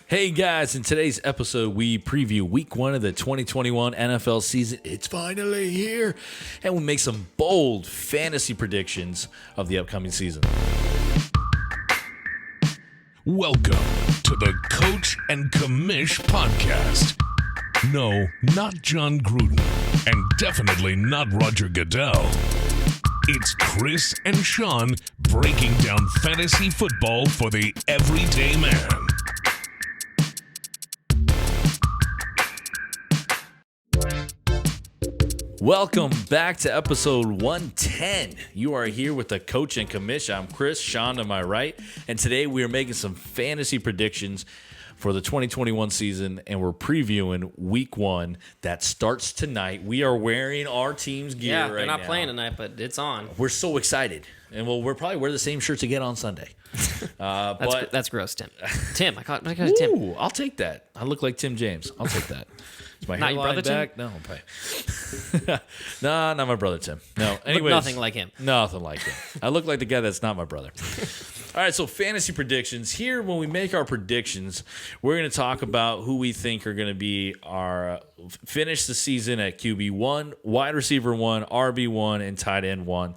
Hey guys, in today's episode, we preview week 1 of the 2021 NFL season. It's finally here. And we make some bold fantasy predictions of the upcoming season. Welcome to the Coach and Commish podcast. No, not John Gruden, and definitely not Roger Goodell. It's Chris and Sean breaking down fantasy football for the everyday man. Welcome back to episode 110. You are here with the Coach and Commish. I'm Chris, Sean to my right, and today we are making some fantasy predictions for the 2021 season, and we're previewing week 1 that starts tonight. We are wearing our team's gear right now. Yeah, they're not playing tonight, but it's on. We're so excited, and we'll probably wear the same shirts again on Sunday. That's gross, Tim. Tim, I call it Tim. Ooh, I'll take that. I look like Tim James. I'll take that. Is my Not your hairline brother, back? No, okay. No, not my brother Tim. No, anyways, Look nothing like him. Nothing like him. I look like the guy that's not my brother. All right, so fantasy predictions. Here, when we make our predictions, we're going to talk about who we think are going to be our finish the season at QB1, wide receiver 1, RB1, and tight end 1.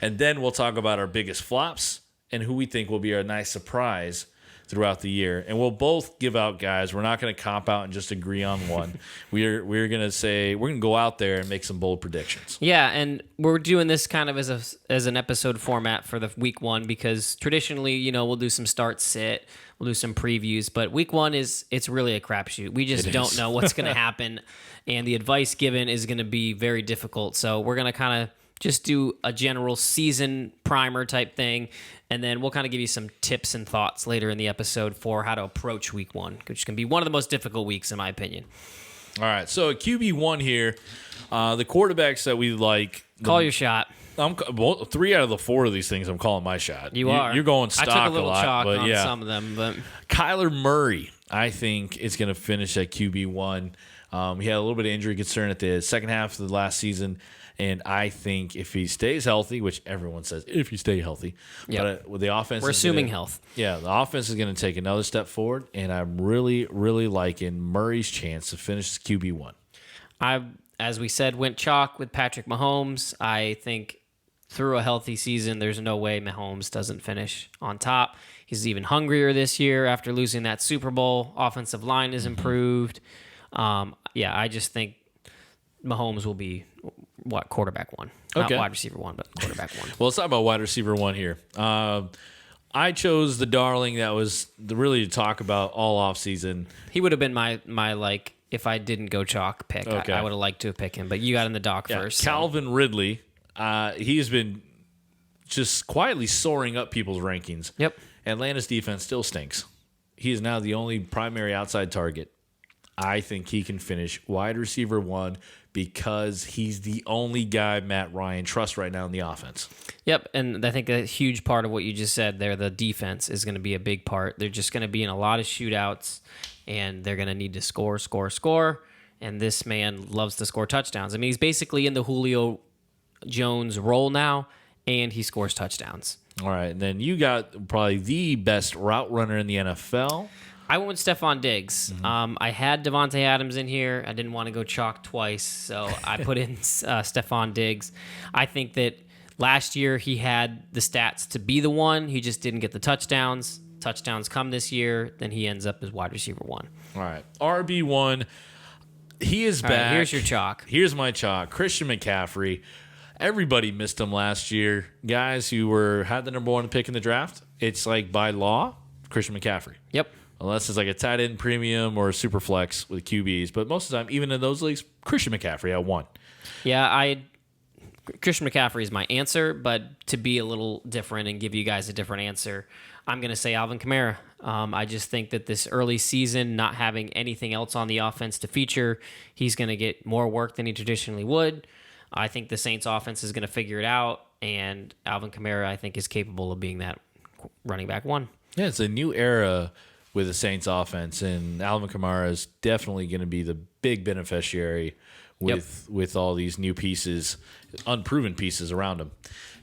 And then we'll talk about our biggest flops and who we think will be a nice surprise throughout the year. And we'll both give out guys. We're not going to cop out and just agree on one. We're going to say we're going to go out there and make some bold predictions. Yeah, and we're doing this kind of as an episode format for the week 1 because traditionally, we'll do some start sit, we'll do some previews, but week 1 it's really a crapshoot. We just don't know what's going to happen, and the advice given is going to be very difficult. So we're going to kind of just do a general season primer type thing, and then we'll kind of give you some tips and thoughts later in the episode for how to approach week 1, which can be one of the most difficult weeks in my opinion. All right, so at QB1 here, the quarterbacks that we like. Call your shot. 3 out of the 4 of these things I'm calling my shot. You're going stock I took a little lot, chalk but on yeah. some of them. But Kyler Murray, I think, is going to finish at QB1. He had a little bit of injury concern at the second half of the last season. And I think if he stays healthy, which everyone says if you stay healthy, but with the offense, we're assuming health. Yeah, the offense is going to take another step forward, and I'm really, really liking Murray's chance to finish QB1. As we said, went chalk with Patrick Mahomes. I think through a healthy season, there's no way Mahomes doesn't finish on top. He's even hungrier this year after losing that Super Bowl. Offensive line is improved. I just think Mahomes will be quarterback 1. Not wide receiver 1, but quarterback 1. Well, let's talk about wide receiver 1 here. I chose the darling that was really to talk about all offseason. He would have been my if I didn't go chalk pick. Okay. I would have liked to have picked him, but you got in the dock first. Calvin Ridley, he has been just quietly soaring up people's rankings. Yep. Atlanta's defense still stinks. He is now the only primary outside target. I think he can finish wide receiver 1 because he's the only guy Matt Ryan trusts right now in the offense. Yep, and I think a huge part of what you just said there, the defense is going to be a big part. They're just going to be in a lot of shootouts, and they're going to need to score, and this man loves to score touchdowns. I mean, he's basically in the Julio Jones role now, and he scores touchdowns. All right, and then you got probably the best route runner in the NFL. I went with Stephon Diggs. I had Devontae Adams in here. I didn't want to go chalk twice, so I put in Stephon Diggs. I think that last year he had the stats to be the one. He just didn't get the touchdowns. Touchdowns come this year, then he ends up as wide receiver 1. All right, RB1, he is back. Right, here's your chalk. Here's my chalk. Christian McCaffrey. Everybody missed him last year. Guys who had the number 1 pick in the draft, it's like by law, Christian McCaffrey. Yep. Unless it's like a tight end premium or a super flex with QBs. But most of the time, even in those leagues, Christian McCaffrey at 1. Yeah, Christian McCaffrey is my answer, but to be a little different and give you guys a different answer, I'm going to say Alvin Kamara. I just think that this early season, not having anything else on the offense to feature, he's going to get more work than he traditionally would. I think the Saints offense is going to figure it out, and Alvin Kamara, I think, is capable of being that running back 1. Yeah, it's a new era with the Saints offense, and Alvin Kamara is definitely going to be the big beneficiary with all these new pieces, unproven pieces around him.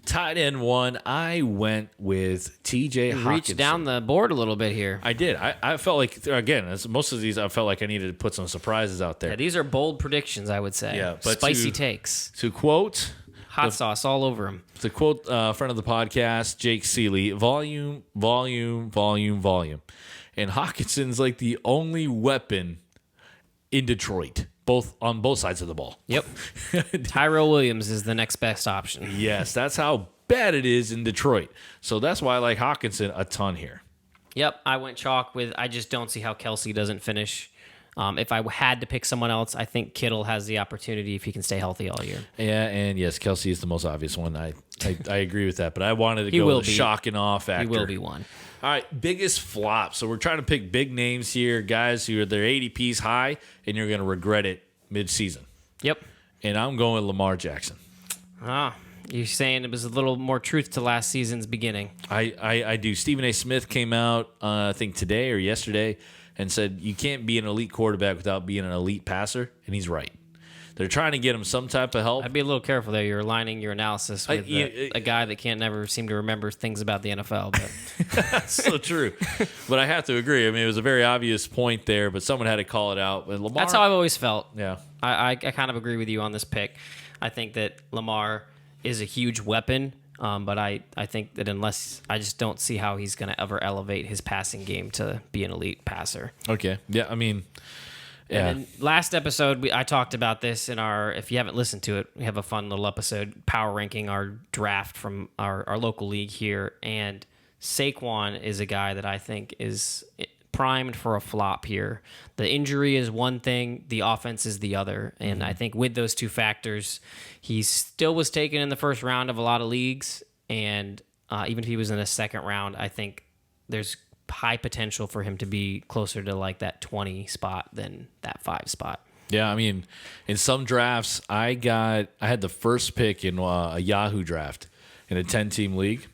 Tight end 1, I went with T.J. Hockenson. Reached down the board a little bit here. I did. I felt like, again, as most of these, I felt like I needed to put some surprises out there. Yeah, these are bold predictions, I would say. Yeah, but spicy takes. To quote... Hot sauce all over him. To quote friend of the podcast, Jake Seeley, volume, volume, volume, volume. And Hawkinson's like the only weapon in Detroit, on both sides of the ball. Yep. Tyrell Williams is the next best option. Yes, that's how bad it is in Detroit. So that's why I like Hockenson a ton here. Yep, I went chalk with, I just don't see how Kelsey doesn't finish. If I had to pick someone else, I think Kittle has the opportunity if he can stay healthy all year. Yeah, and yes, Kelsey is the most obvious one. I agree with that, but I wanted to go with the shock and awe factor. He will be one. All right, biggest flop. So we're trying to pick big names here, guys who are their ADP's high, and you're going to regret it mid-season. Yep. And I'm going with Lamar Jackson. You're saying it was a little more truth to last season's beginning. I do. Stephen A. Smith came out, I think today or yesterday, and said you can't be an elite quarterback without being an elite passer, and he's right. They're trying to get him some type of help. I'd be a little careful there. You're aligning your analysis with a guy that can't never seem to remember things about the NFL. But that's so true. But I have to agree. I mean, it was a very obvious point there, but someone had to call it out. But Lamar, that's how I've always felt. Yeah. I kind of agree with you on this pick. I think that Lamar is a huge weapon, but I think that I just don't see how he's going to ever elevate his passing game to be an elite passer. Okay. Yeah, I mean... Yeah. And then last episode, I talked about this in our, if you haven't listened to it, we have a fun little episode, power ranking our draft from our local league here. And Saquon is a guy that I think is primed for a flop here. The injury is one thing, the offense is the other. And I think with those two factors, he still was taken in the first round of a lot of leagues. And even if he was in the second round, I think there's high potential for him to be closer to like that 20 spot than that 5 spot. Yeah, I mean, in some drafts, I had the first pick in a Yahoo draft in a 10-team league,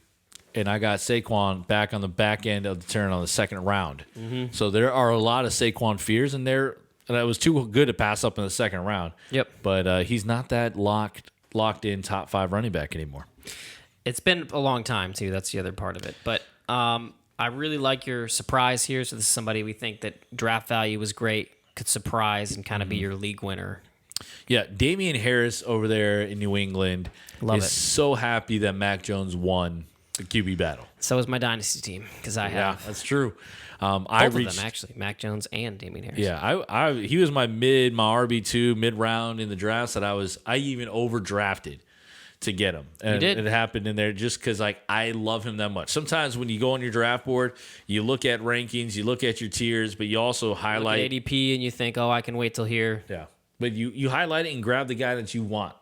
and I got Saquon back on the back end of the turn on the second round. Mm-hmm. So there are a lot of Saquon fears in there, and I was too good to pass up in the second round. Yep. But he's not that locked in top 5 running back anymore. It's been a long time, too. That's the other part of it. But I really like your surprise here. So this is somebody we think that draft value was great, could surprise and kind of be your league winner. Yeah, Damian Harris over there in New England is so happy that Mac Jones won the QB battle. So is my dynasty team because I have. Yeah, that's true. Both of them actually, Mac Jones and Damian Harris. Yeah, he was my RB2 mid round in the drafts that I even overdrafted to get him. And it happened in there just because I love him that much. Sometimes when you go on your draft board, you look at rankings, you look at your tiers, but you also highlight look at ADP and you think, oh, I can wait till here. Yeah. But you highlight it and grab the guy that you want.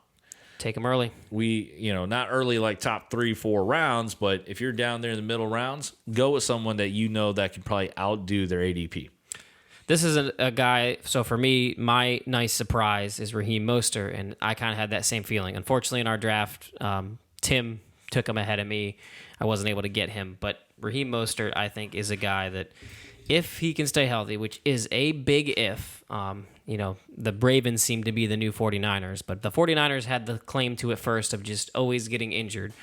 Take him early. Not early like top 3-4 rounds, but if you're down there in the middle rounds, go with someone that you know that can probably outdo their ADP. This is a guy, so for me, my nice surprise is Raheem Moster, and I kind of had that same feeling. Unfortunately, in our draft, Tim took him ahead of me. I wasn't able to get him, but Raheem Moster, I think, is a guy that if he can stay healthy, which is a big if, the Ravens seem to be the new 49ers, but the 49ers had the claim to it first of just always getting injured,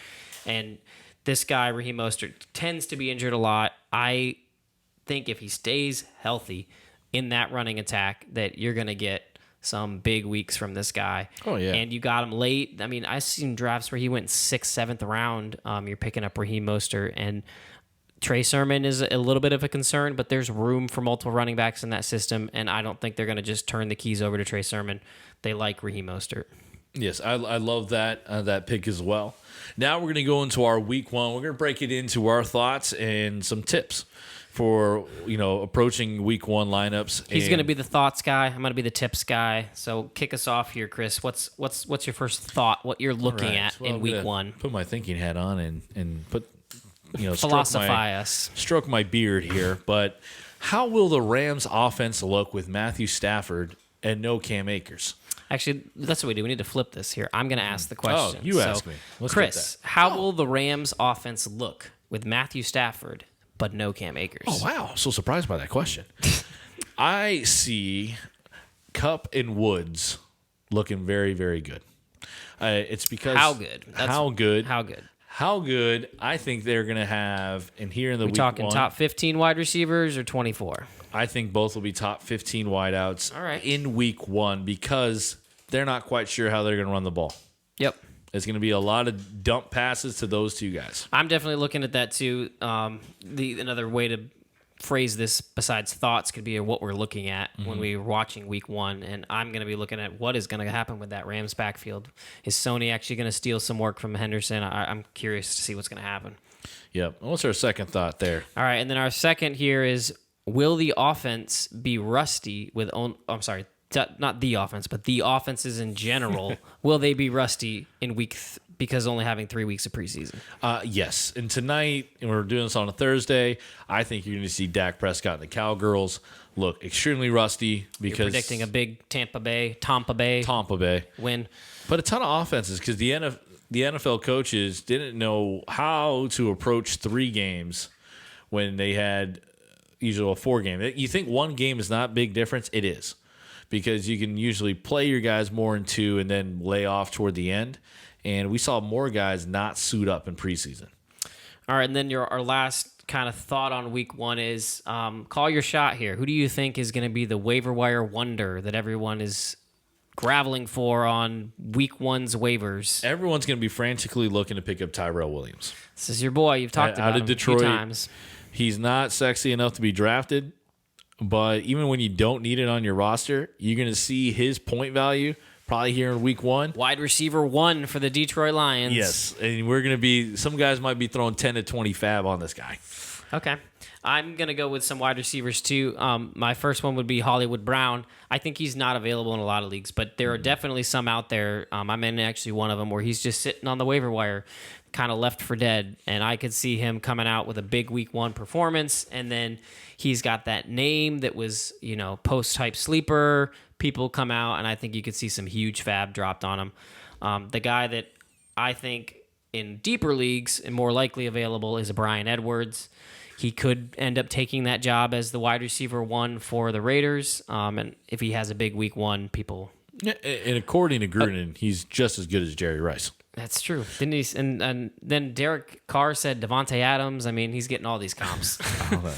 and this guy, Raheem Moster, tends to be injured a lot. I think if he stays healthy in that running attack that you're going to get some big weeks from this guy. Oh, yeah. And you got him late. I mean, I've seen drafts where he went 6th, 7th round. You're picking up Raheem Moster. And Trey Sermon is a little bit of a concern, but there's room for multiple running backs in that system, and I don't think they're going to just turn the keys over to Trey Sermon. They like Raheem Mostert. Yes, I love that pick as well. Now we're going to go into our week 1. We're going to break it into our thoughts and some tips for approaching week 1 lineups. He's going to be the thoughts guy. I'm going to be the tips guy. So kick us off here, Chris. What's your first thought? What you're looking at in week 1? Put my thinking hat on and put stroke my beard here. But how will the Rams offense look with Matthew Stafford and no Cam Akers? Actually, that's what we do. We need to flip this here. I'm going to ask the question. Oh, you ask me. Let's Chris, how will the Rams offense look with Matthew Stafford but no Cam Akers? Oh, wow. So surprised by that question. I see Kupp and Woods looking very, very good. It's because... How good? How good? how good I think they're going to have. And here in the We week talking one, top 15 wide receivers or 24? I think both will be top 15 wideouts All right. in week one because they're not quite sure how they're going to run the ball. Yep. It's going to be a lot of dump passes to those two guys. I'm definitely looking at that too. Another way to phrase this besides thoughts could be what we're looking at when we're watching week one. And I'm going to be looking at what is going to happen with that Rams backfield. Is Sony actually going to steal some work from Henderson? I'm curious to see what's going to happen. Yep. What's our second thought there? All right. And then our second here is, will the offense be rusty with not the offense, but the offenses in general, will they be rusty in because only having 3 weeks of preseason? Yes. And tonight, and we're doing this on a Thursday, I think you're going to see Dak Prescott and the Cowgirls look extremely rusty because You're predicting a big Tampa Bay win. But a ton of offenses because the NFL coaches didn't know how to approach 3 games when they had usually a 4 game. You think 1 game is not big difference? It is. Because you can usually play your guys more in 2 and then lay off toward the end. And we saw more guys not suit up in preseason. All right, and then our last kind of thought on week one is call your shot here. Who do you think is going to be the waiver wire wonder that everyone is graveling for on week one's waivers? Everyone's going to be frantically looking to pick up Tyrell Williams. This is your boy. You've talked about out of him Detroit, a few times. He's not sexy enough to be drafted. But even when you don't need it on your roster, you're going to see his point value probably here in week one. Wide receiver 1 for the Detroit Lions. Yes, and we're going to be – some guys might be throwing 10 to 20 fab on this guy. Okay. I'm going to go with some wide receivers too. My first one would be Hollywood Brown. I think he's not available in a lot of leagues, but there are definitely some out there. I'm in actually one of them where he's just sitting on the waiver wire, kind of left for dead, and I could see him coming out with a big week one performance, and then he's got that name that was, post-type sleeper. People come out, and I think you could see some huge fab dropped on him. The guy that I think in deeper leagues and more likely available is Bryan Edwards. He could end up taking that job as the wide receiver 1 for the Raiders. And if he has a big week one, people... Yeah, and according to Gruden, he's just as good as Jerry Rice. That's true. Didn't he? And then Derek Carr said Devontae Adams. I mean, he's getting all these comps.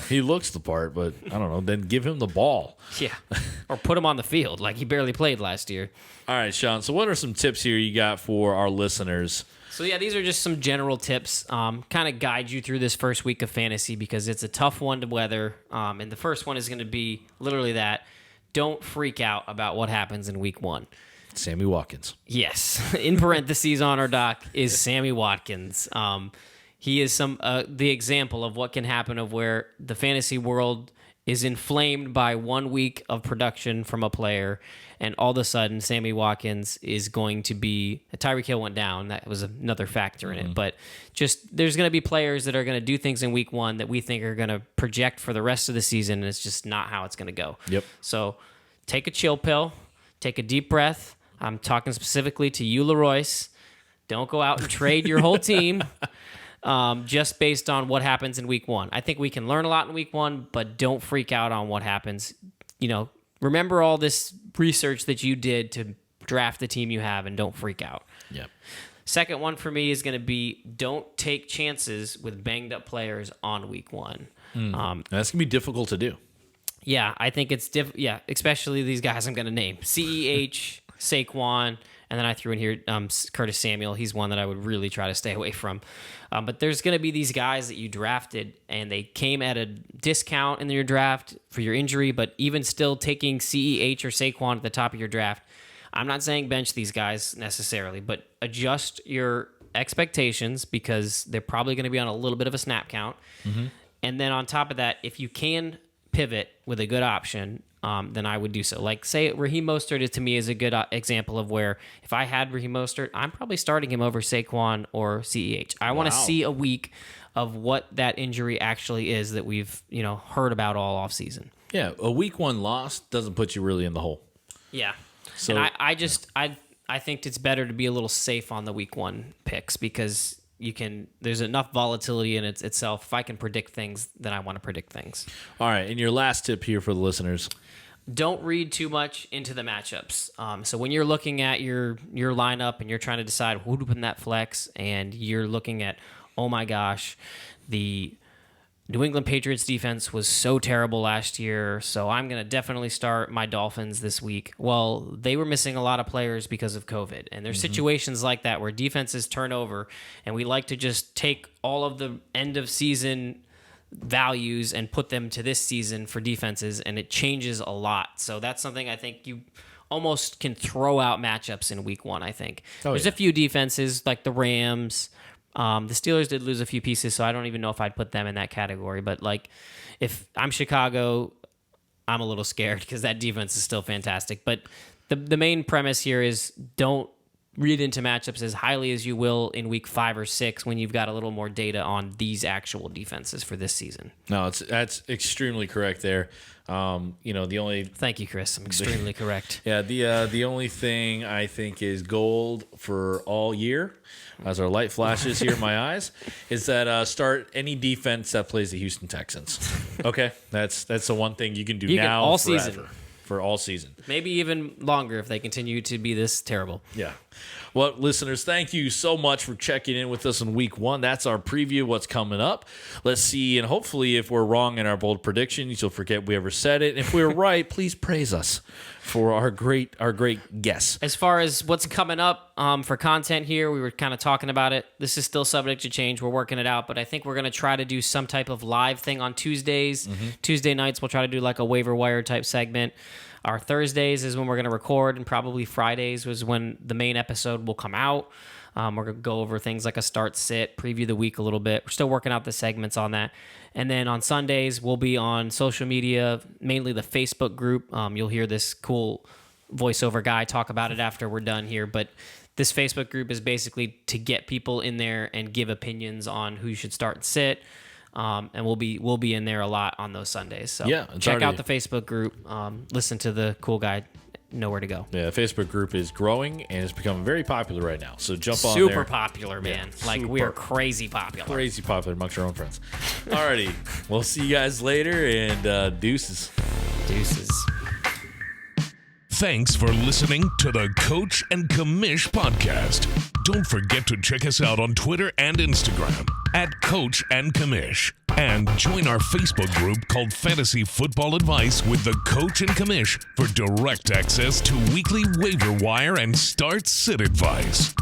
He looks the part, but I don't know. Then give him the ball. Yeah. Or put him on the field like he barely played last year. All right, Sean. So what are some tips here you got for our listeners? So, yeah, these are just some general tips, kind of guide you through this first week of fantasy because it's a tough one to weather. And the first one is going to be literally that. Don't freak out about what happens in week one. Sammy Watkins. Yes. In parentheses on our doc is Sammy Watkins. He is the example of what can happen of where the fantasy world is inflamed by 1 week of production from a player, and all of a sudden Sammy Watkins is going to be... Tyreek Hill went down. That was another factor in it. But just there's going to be players that are going to do things in week one that we think are going to project for the rest of the season, and it's just not how it's going to go. Yep. So take a chill pill. Take a deep breath. I'm talking specifically to you, Leroyce. Don't go out and trade your whole team just based on what happens in week one. I think we can learn a lot in week one, but don't freak out on what happens. Remember all this research that you did to draft the team you have, and don't freak out. Yep. Second one for me is going to be don't take chances with banged up players on week one. That's going to be difficult to do. Yeah, I think it's especially these guys I'm going to name. CEH, Saquon, and then I threw in here Curtis Samuel. He's one that I would really try to stay away from. But there's going to be these guys that you drafted, and they came at a discount in your draft for your injury, but even still taking CEH or Saquon at the top of your draft, I'm not saying bench these guys necessarily, but adjust your expectations because they're probably going to be on a little bit of a snap count. Mm-hmm. And then on top of that, if you can pivot with a good option, then I would do so. Like, say, Raheem Mostert to me is a good example of where if I had Raheem Mostert, I'm probably starting him over Saquon or CEH. I want to see a week of what that injury actually is that we've heard about all offseason. Yeah, a week one loss doesn't put you really in the hole. Yeah. So and I think it's better to be a little safe on the week one picks because there's enough volatility in itself. If I can predict things, then I want to predict things. All right, and your last tip here for the listeners. don't read too much into the matchups. So when you're looking at your lineup and you're trying to decide who to put in that flex, and you're looking at, oh my gosh, the New England Patriots defense was so terrible last year, so I'm going to definitely start my Dolphins this week. Well, they were missing a lot of players because of COVID, and there's situations like that where defenses turn over, and we like to just take all of the end of season values and put them to this season for defenses, and it changes a lot. So that's something I think you almost can throw out matchups in week one, I think. There's a few defenses like the Rams. The Steelers did lose a few pieces, so I don't even know if I'd put them in that category. But like, if I'm Chicago, I'm a little scared because that defense is still fantastic. But the main premise here is don't read into matchups as highly as you will in week 5 or 6 when you've got a little more data on these actual defenses for this season. No, that's extremely correct there. The only Thank you, Chris. I'm extremely correct. Yeah, the only thing I think is gold for all year, as our light flashes here in my eyes, is that start any defense that plays the Houston Texans. Okay, that's the one thing you can do now all forever, season. For all season. Maybe even longer if they continue to be this terrible. Yeah. Well, listeners, thank you so much for checking in with us in week 1. That's our preview of what's coming up. Let's see, and hopefully if we're wrong in our bold predictions, you'll forget we ever said it. If we're right, please praise us for our great guess. As far as what's coming up for content here, we were kind of talking about it. This is still subject to change. We're working it out, but I think we're going to try to do some type of live thing on Tuesdays. Tuesday nights, we'll try to do like a waiver wire type segment. Our Thursdays is when we're going to record, and probably Fridays was when the main episode will come out. We're going to go over things like a start sit, preview the week a little bit. We're still working out the segments on that. And then on Sundays, we'll be on social media, mainly the Facebook group. You'll hear this cool voiceover guy talk about it after we're done here. But this Facebook group is basically to get people in there and give opinions on who you should start and sit. And we'll be in there a lot on those Sundays. So check out the Facebook group. Listen to the cool guy. Know where to go. Yeah, the Facebook group is growing and it's becoming very popular right now. So jump on there. Super popular, man. Yeah, like we are crazy popular. Crazy popular amongst our own friends. Alrighty, we'll see you guys later, and deuces. Deuces. Thanks for listening to the Coach and Commish podcast. Don't forget to check us out on Twitter and Instagram at Coach and Commish. And join our Facebook group called Fantasy Football Advice with the Coach and Commish for direct access to weekly waiver wire and start sit advice.